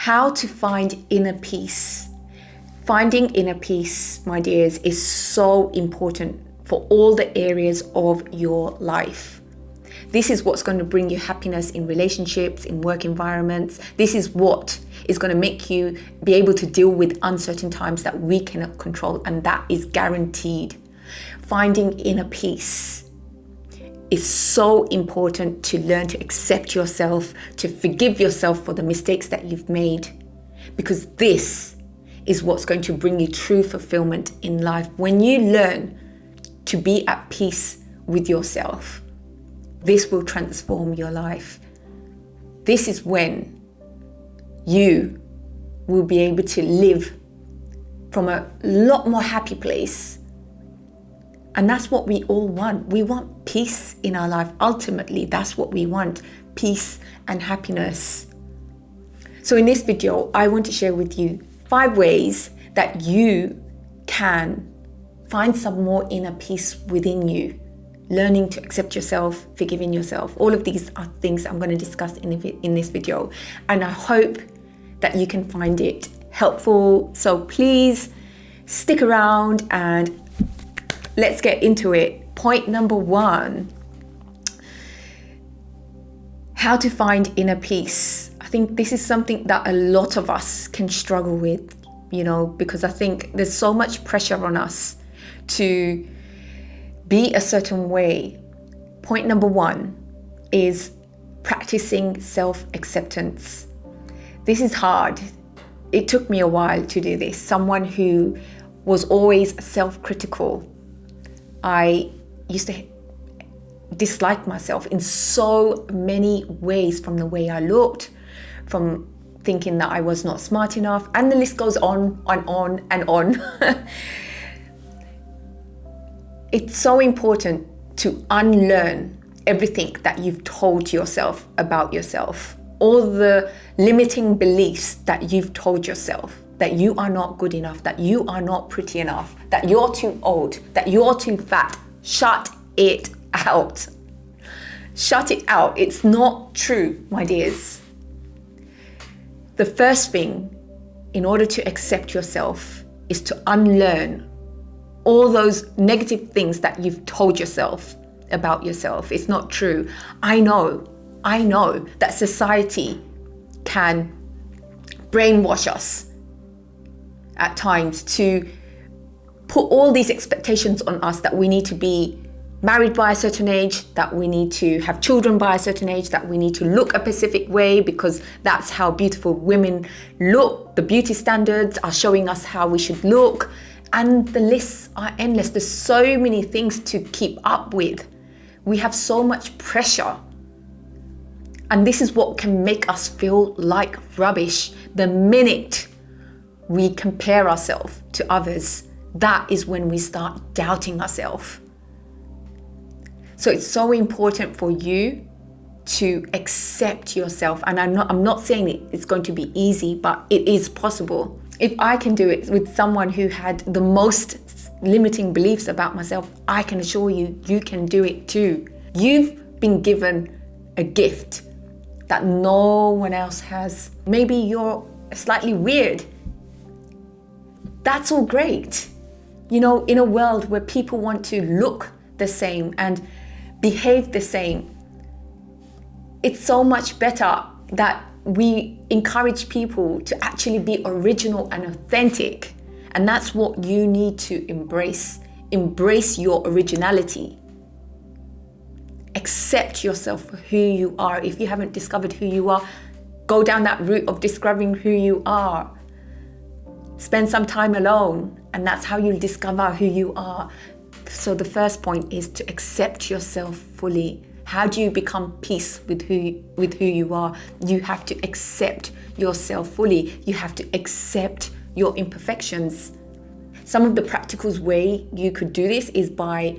How to find inner peace. Finding inner peace, my dears, is so important for all the areas of your life. This is what's going to bring you happiness in relationships, in work environments. This is what is going to make you be able to deal with uncertain times that we cannot control, and that is guaranteed. Finding inner peace is so important to learn to accept yourself, to forgive yourself for the mistakes that you've made, because this is what's going to bring you true fulfillment in life. When you learn to be at peace with yourself, this will transform your life. This is when you will be able to live from a lot more happy place. And that's what we all want. We want peace in our life. Ultimately, that's what we want, peace and happiness. So in this video, I want to share with you 5 ways that you can find some more inner peace within you. Learning to accept yourself, forgiving yourself. All of these are things I'm going to discuss in this video. And I hope that you can find it helpful. So please stick around and let's get into it. Point number 1, how to find inner peace. I think this is something that a lot of us can struggle with, because I think there's so much pressure on us to be a certain way. Point number 1 is practicing self-acceptance. This is hard. It took me a while to do this. Someone who was always self-critical. I used to dislike myself in so many ways, from the way I looked, from thinking that I was not smart enough, and the list goes on and on and on. It's so important to unlearn everything that you've told yourself about yourself, all the limiting beliefs that you've told yourself, that you are not good enough, that you are not pretty enough, that you're too old, that you're too fat. Shut it out. Shut it out. It's not true, my dears. The first thing, in order to accept yourself, is to unlearn all those negative things that you've told yourself about yourself. It's not true. I know that society can brainwash us at times to put all these expectations on us, that we need to be married by a certain age, that we need to have children by a certain age, that we need to look a specific way because that's how beautiful women look. The beauty standards are showing us how we should look, and the lists are endless. There's so many things to keep up with. We have so much pressure. And this is what can make us feel like rubbish. The minute we compare ourselves to others, that is when we start doubting ourselves. So it's so important for you to accept yourself. And I'm not saying it's going to be easy, but it is possible. If I can do it with someone who had the most limiting beliefs about myself, I can assure you, you can do it too. You've been given a gift that no one else has. Maybe you're slightly weird. That's all great. In a world where people want to look the same and behave the same, it's so much better that we encourage people to actually be original and authentic. And that's what you need to embrace. Embrace your originality. Accept yourself for who you are. If you haven't discovered who you are, go down that route of discovering who you are. Spend some time alone, and that's how you'll discover who you are. So the first point is to accept yourself fully. How do you become peace with who you are? You have to accept yourself fully. You have to accept your imperfections. Some of the practical way you could do this is by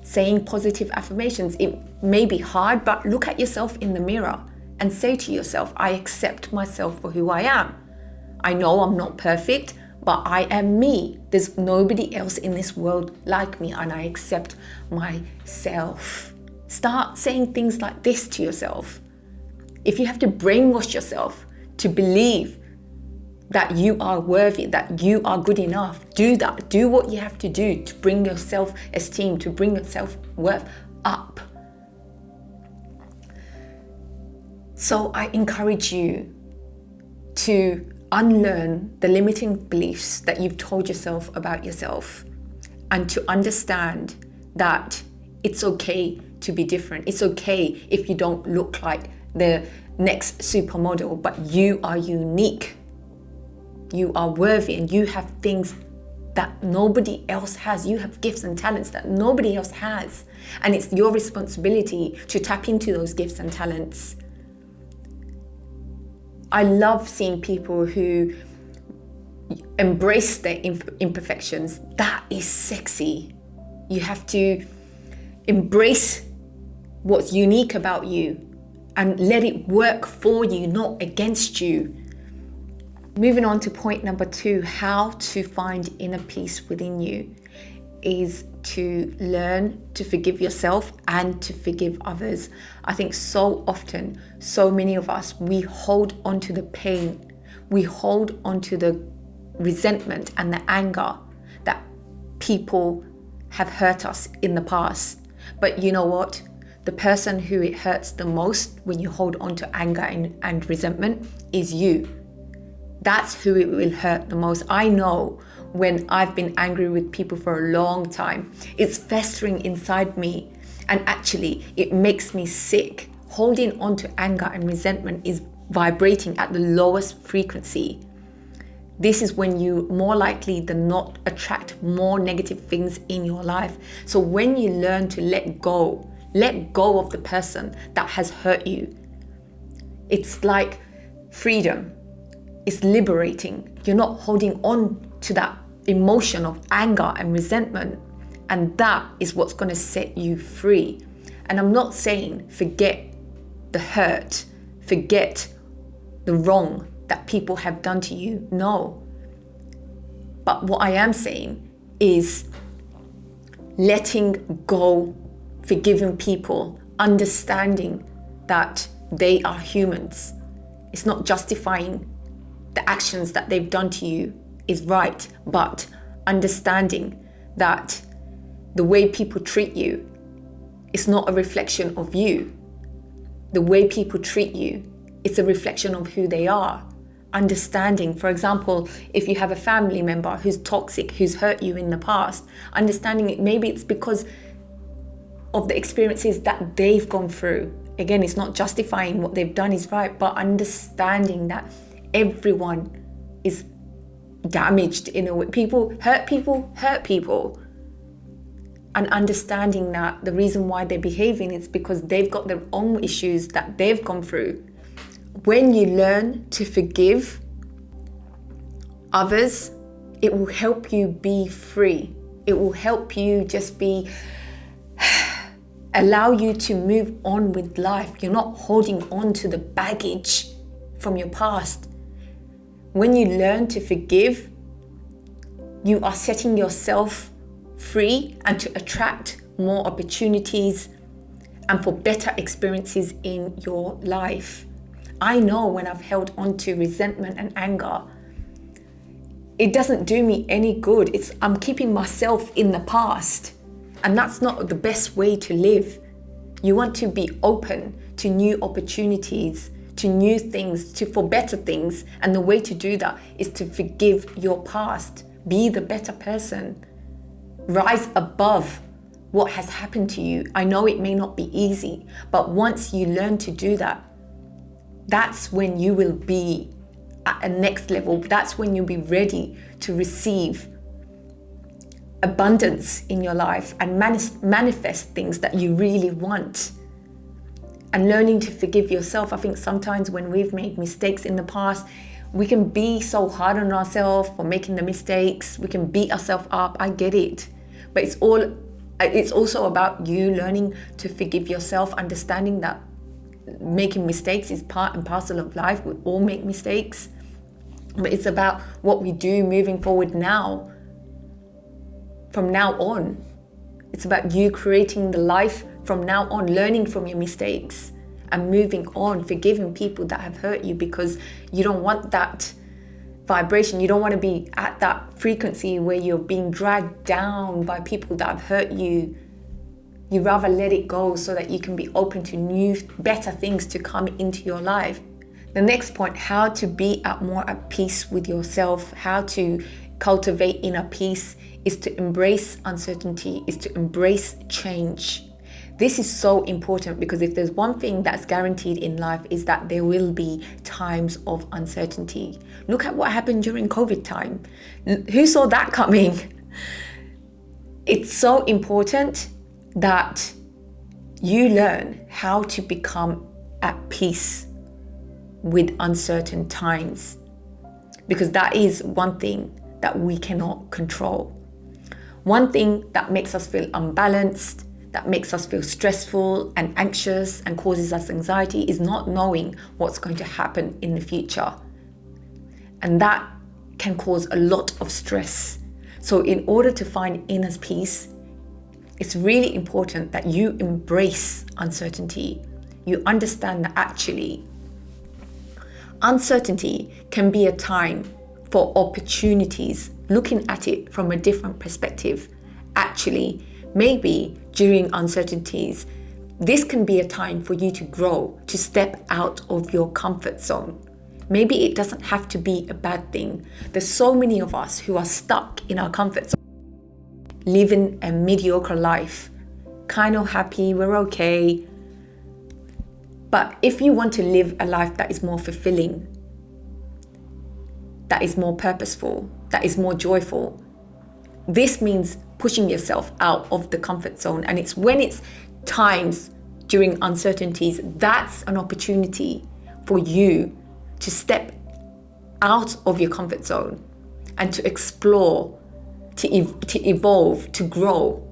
saying positive affirmations. It may be hard, but look at yourself in the mirror and say to yourself, I accept myself for who I am. I know I'm not perfect, but I am me. There's nobody else in this world like me, and I accept myself. Start saying things like this to yourself. If you have to brainwash yourself to believe that you are worthy, that you are good enough. Do that. Do what you have to do to bring your self-esteem, to bring your self-worth up. So I encourage you to unlearn the limiting beliefs that you've told yourself about yourself, and to understand that it's okay to be different. It's okay if you don't look like the next supermodel, but you are unique. You are worthy, and you have things that nobody else has. You have gifts and talents that nobody else has. And it's your responsibility to tap into those gifts and talents. I love seeing people who embrace their imperfections. That is sexy. You have to embrace what's unique about you and let it work for you, not against you. Moving on to point number 2, how to find inner peace within you, is to learn to forgive yourself and to forgive others. I think so often, so many of us, we hold on to the pain, we hold on to the resentment and the anger that people have hurt us in the past. But you know what? The person who it hurts the most when you hold on to anger and resentment is you. That's who it will hurt the most. I know when I've been angry with people for a long time, it's festering inside me, and actually it makes me sick. Holding on to anger and resentment is vibrating at the lowest frequency. This is when you more likely than not attract more negative things in your life. So when you learn to let go of the person that has hurt you, it's like freedom. It's liberating. You're not holding on to that emotion of anger and resentment. And that is what's going to set you free. And I'm not saying forget the hurt, forget the wrong that people have done to you. No. But what I am saying is letting go, forgiving people, understanding that they are humans. It's not justifying the actions that they've done to you is right, but understanding that the way people treat you is not a reflection of you. The way people treat you, it's a reflection of who they are. Understanding, for example, if you have a family member who's toxic, who's hurt you in the past, understanding it, maybe it's because of the experiences that they've gone through. Again, it's not justifying what they've done is right, but understanding that everyone is damaged in a way. People hurt people. And understanding that the reason why they're behaving is because they've got their own issues that they've gone through. When you learn to forgive others, it will help you be free. It will help you just allow you to move on with life. You're not holding on to the baggage from your past. When you learn to forgive, you are setting yourself free and to attract more opportunities and for better experiences in your life. I know when I've held on to resentment and anger, it doesn't do me any good. I'm keeping myself in the past, and that's not the best way to live. You want to be open to new opportunities, to new things, for better things, and the way to do that is to forgive your past. Be the better person. Rise above what has happened to you. I know it may not be easy, but once you learn to do that, that's when you will be at a next level. That's when you'll be ready to receive abundance in your life and manifest things that you really want. And learning to forgive yourself. I think sometimes when we've made mistakes in the past, we can be so hard on ourselves for making the mistakes. We can beat ourselves up. I get it. But it's also about you learning to forgive yourself, understanding that making mistakes is part and parcel of life. We all make mistakes. But it's about what we do moving forward now. From now on. It's about you creating the life from now on, learning from your mistakes and moving on, forgiving people that have hurt you because you don't want that vibration. You don't want to be at that frequency where you're being dragged down by people that have hurt you. You rather let it go so that you can be open to new, better things to come into your life. The next point, how to be more at peace with yourself, how to cultivate inner peace, is to embrace uncertainty, is to embrace change. This is so important because if there's one thing that's guaranteed in life is that there will be times of uncertainty. Look at what happened during COVID time. Who saw that coming? It's so important that you learn how to become at peace with uncertain times, because that is one thing that we cannot control. One thing that makes us feel unbalanced, that makes us feel stressful and anxious and causes us anxiety is not knowing what's going to happen in the future. And that can cause a lot of stress. So in order to find inner peace, it's really important that you embrace uncertainty. You understand that actually uncertainty can be a time for opportunities, looking at it from a different perspective. Actually, maybe during uncertainties, this can be a time for you to grow, to step out of your comfort zone. Maybe it doesn't have to be a bad thing. There's so many of us who are stuck in our comfort zone, living a mediocre life, kind of happy, we're okay. But if you want to live a life that is more fulfilling, that is more purposeful, that is more joyful, this means pushing yourself out of the comfort zone. And it's when it's times during uncertainties, that's an opportunity for you to step out of your comfort zone and to explore, to evolve, to grow.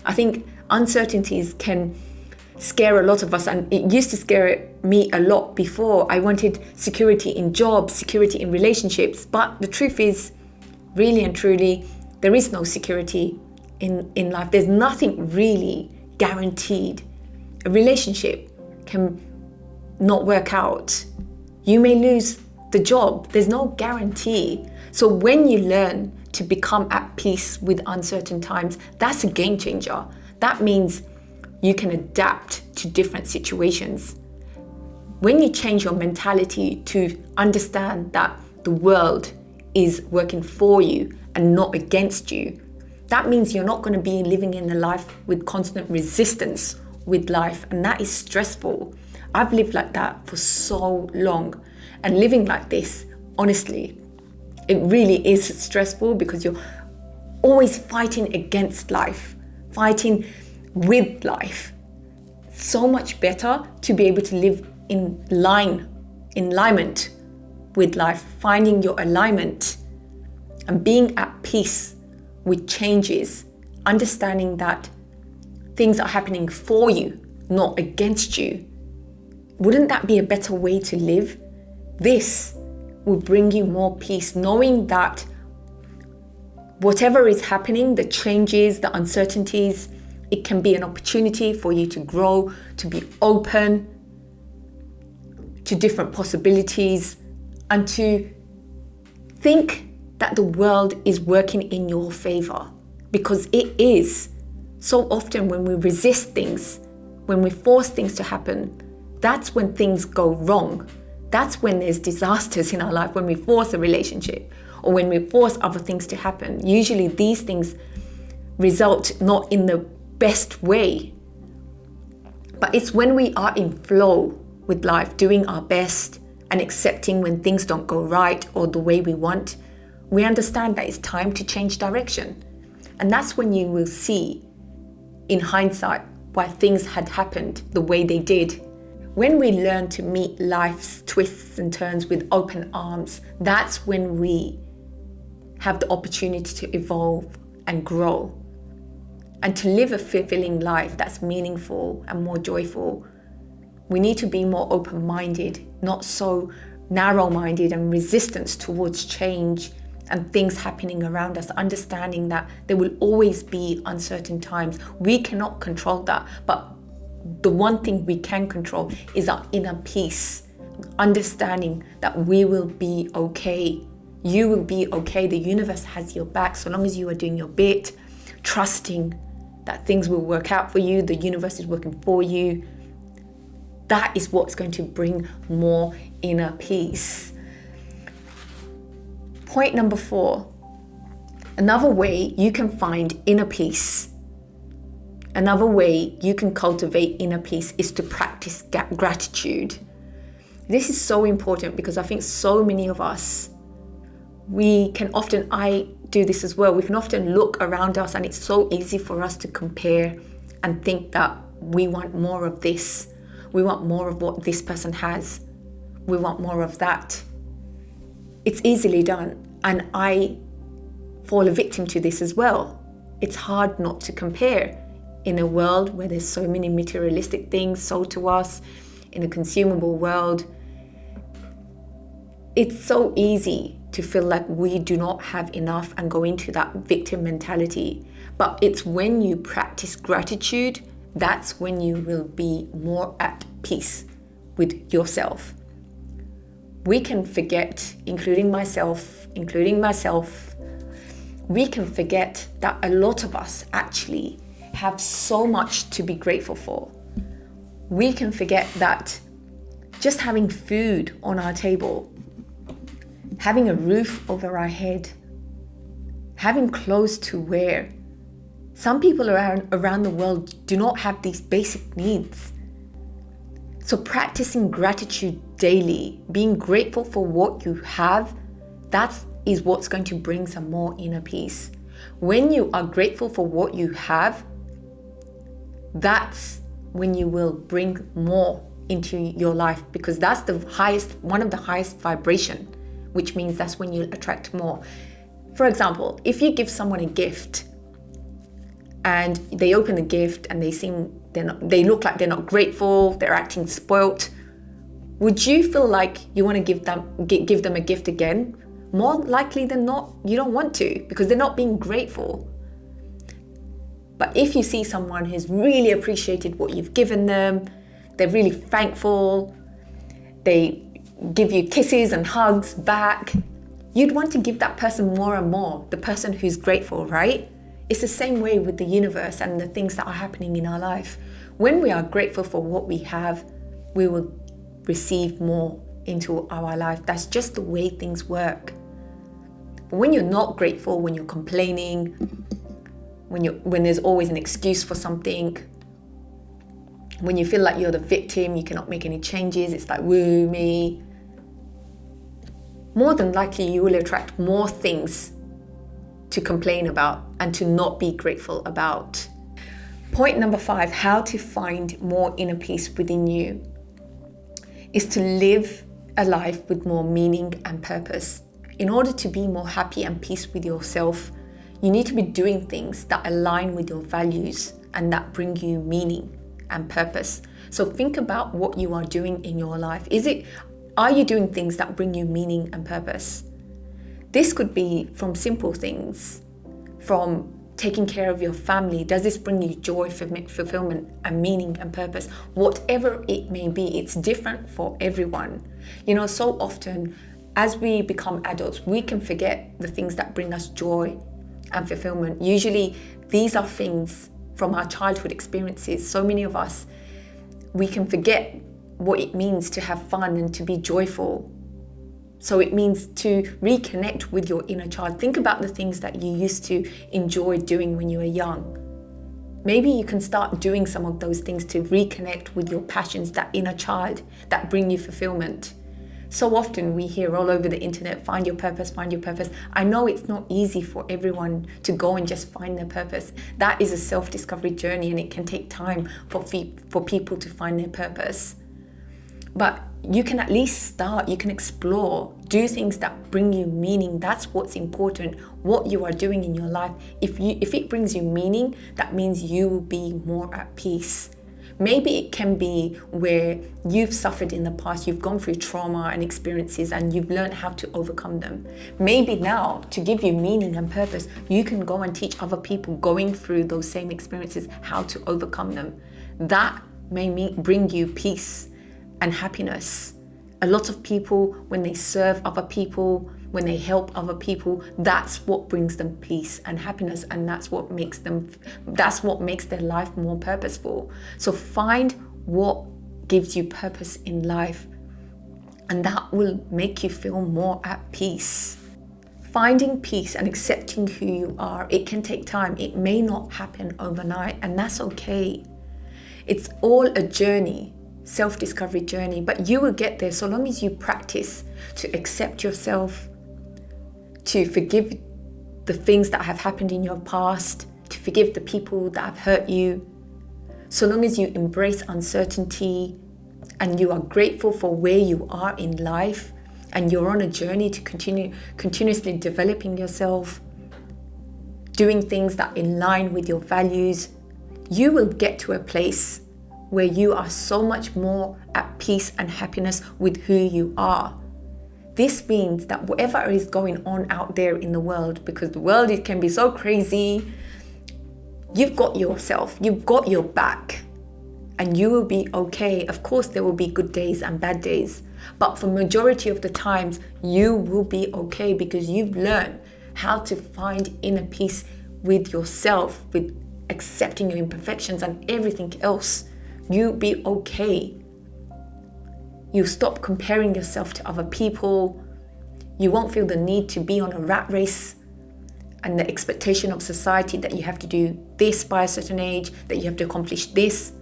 I think uncertainties can scare a lot of us, and it used to scare me a lot before. I wanted security in jobs, security in relationships, but the truth is, really and truly, there is no security in life. There's nothing really guaranteed. A relationship can not work out. You may lose the job. There's no guarantee. So when you learn to become at peace with uncertain times, that's a game changer. That means you can adapt to different situations. When you change your mentality to understand that the world is working for you and not against you, that means you're not going to be living in a life with constant resistance with life, and that is stressful. I've lived like that for so long, and living like this, honestly, it really is stressful because you're always fighting against life, fighting with life. So much better to be able to live in alignment with life, finding your alignment and being at peace with changes, understanding that things are happening for you, not against you. Wouldn't that be a better way to live? This will bring you more peace, knowing that whatever is happening, the changes, the uncertainties, it can be an opportunity for you to grow, to be open to different possibilities, and to think that the world is working in your favor, because it is. So often when we resist things, when we force things to happen, that's when things go wrong. That's when there's disasters in our life, when we force a relationship or when we force other things to happen. Usually these things result not in the best way. But it's when we are in flow with life, doing our best and accepting when things don't go right or the way we want, we understand that it's time to change direction. And that's when you will see, in hindsight, why things had happened the way they did. When we learn to meet life's twists and turns with open arms, that's when we have the opportunity to evolve and grow and to live a fulfilling life that's meaningful and more joyful. We need to be more open-minded, not so narrow-minded and resistant towards change and things happening around us, understanding that there will always be uncertain times. We cannot control that, but the one thing we can control is our inner peace, understanding that we will be okay. You will be okay. The universe has your back so long as you are doing your bit, trusting that things will work out for you, the universe is working for you. That is what's going to bring more inner peace. Point number 4, another way you can find inner peace, another way you can cultivate inner peace is to practice gratitude. This is so important because I think so many of us, I do this as well, we can often look around us and it's so easy for us to compare and think that we want more of this, we want more of what this person has, we want more of that. It's easily done, and I fall a victim to this as well. It's hard not to compare in a world where there's so many materialistic things sold to us, in a consumable world. It's so easy to feel like we do not have enough and go into that victim mentality. But it's when you practice gratitude, that's when you will be more at peace with yourself. We can forget, including myself, we can forget that a lot of us actually have so much to be grateful for. We can forget that just having food on our table, having a roof over our head, having clothes to wear. Some people around the world do not have these basic needs. So practicing gratitude daily, being grateful for what you have, that is what's going to bring some more inner peace. When you are grateful for what you have, that's when you will bring more into your life, because that's one of the highest vibration, which means that's when you attract more. For example, if you give someone a gift and they open the gift and they look like they're not grateful, they're acting spoilt, would you feel like you want to give them a gift again? More likely than not, you don't want to, because they're not being grateful. But if you see someone who's really appreciated what you've given them, they're really thankful, they give you kisses and hugs back, you'd want to give that person more and more, the person who's grateful, right? It's the same way with the universe and the things that are happening in our life. When we are grateful for what we have, we will receive more into our life. That's just the way things work. But when you're not grateful, when you're complaining, when there's always an excuse for something, when you feel like you're the victim, you cannot make any changes, it's like, woo me, more than likely you will attract more things to complain about and to not be grateful about. Point number 5, how to find more inner peace within you, is to live a life with more meaning and purpose. In order to be more happy and peace with yourself, you need to be doing things that align with your values and that bring you meaning and purpose. So think about what you are doing in your life. Are you doing things that bring you meaning and purpose? This could be from simple things, from taking care of your family. Does this bring you joy, fulfillment, and meaning and purpose? Whatever it may be, it's different for everyone. So often as we become adults, we can forget the things that bring us joy and fulfillment. Usually these are things from our childhood experiences. So many of us, we can forget what it means to have fun and to be joyful. So it means to reconnect with your inner child. Think about the things that you used to enjoy doing when you were young. Maybe you can start doing some of those things to reconnect with your passions, that inner child that bring you fulfillment. So often we hear all over the internet, find your purpose, find your purpose. I know it's not easy for everyone to go and just find their purpose. That is a self-discovery journey, and it can take time for people to find their purpose. But you can at least start, you can explore, do things that bring you meaning. That's what's important, what you are doing in your life. If it brings you meaning, that means you will be more at peace. Maybe it can be where you've suffered in the past, you've gone through trauma and experiences and you've learned how to overcome them. Maybe now, to give you meaning and purpose, you can go and teach other people going through those same experiences how to overcome them. That may bring you peace and happiness. A lot of people, when they serve other people, when they help other people, that's what brings them peace and happiness, and that's what makes their life more purposeful. So find what gives you purpose in life, and that will make you feel more at peace. Finding peace and accepting who you are, it can take time. It may not happen overnight, and that's okay. It's all a journey, self-discovery journey, but you will get there so long as you practice to accept yourself, to forgive the things that have happened in your past, to forgive the people that have hurt you. So long as you embrace uncertainty and you are grateful for where you are in life, and you're on a journey to continuously developing yourself, doing things that align with your values, you will get to a place where you are so much more at peace and happiness with who you are. This means that whatever is going on out there in the world, because the world, it can be so crazy, you've got yourself, you've got your back, and you will be okay. Of course, there will be good days and bad days, but for majority of the times, you will be okay because you've learned how to find inner peace with yourself, with accepting your imperfections and everything else. You'll be okay. You stop comparing yourself to other people. You won't feel the need to be on a rat race and the expectation of society that you have to do this by a certain age, that you have to accomplish this.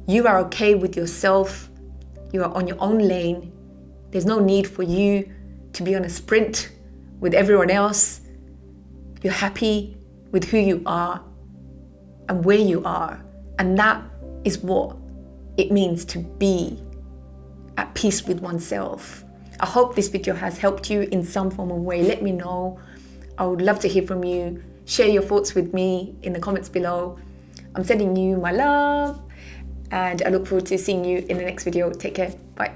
You are okay with yourself. You are on your own lane. There's no need for you to be on a sprint with everyone else. You're happy with who you are and where you are. And that is what it means to be at peace with oneself. I hope this video has helped you in some form of way. Let me know. I would love to hear from you. Share your thoughts with me in the comments below. I'm sending you my love, and I look forward to seeing you in the next video. Take care. Bye.